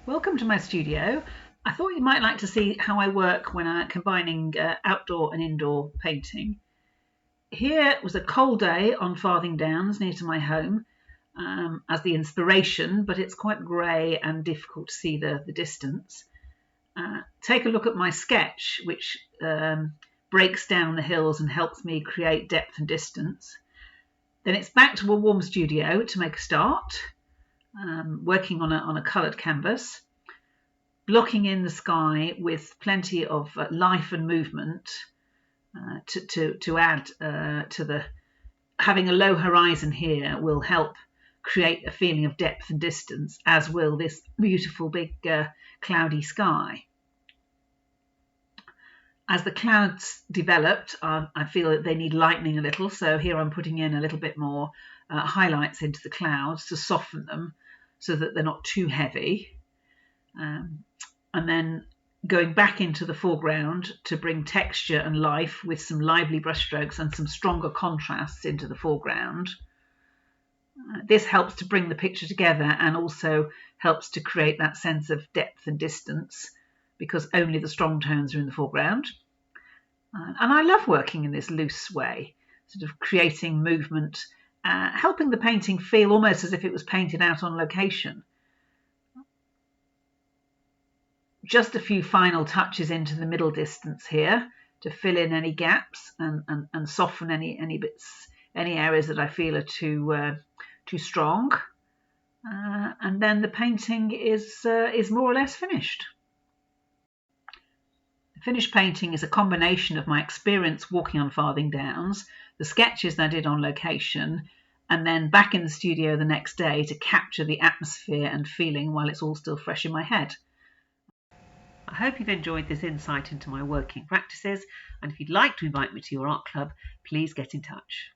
Welcome to my studio. I thought you might like to see how I work when I'm combining outdoor and indoor painting. Here was a cold day on Farthing Downs near to my home as the inspiration, but it's quite grey and difficult to see the distance. Take a look at my sketch, which breaks down the hills and helps me create depth and distance. Then it's back to a warm studio to make a start, working on a coloured canvas, blocking in the sky with plenty of life and movement to add to the having a low horizon here will help create a feeling of depth and distance, as will this beautiful big cloudy sky. As the clouds developed, I feel that they need lightening a little, so here I'm putting in a little bit more highlights into the clouds to soften them so that they're not too heavy. And then going back into the foreground to bring texture and life with some lively brushstrokes and some stronger contrasts into the foreground. This helps to bring the picture together and also helps to create that sense of depth and distance because only the strong tones are in the foreground. And I love working in this loose way, sort of creating movement, helping the painting feel almost as if it was painted out on location. Just a few final touches into the middle distance here to fill in any gaps and soften any bits, any areas that I feel are too strong. And then the painting is more or less finished. The finished painting is a combination of my experience walking on Farthing Downs, the sketches that I did on location, and then back in the studio the next day to capture the atmosphere and feeling while it's all still fresh in my head. I hope you've enjoyed this insight into my working practices, and if you'd like to invite me to your art club, please get in touch.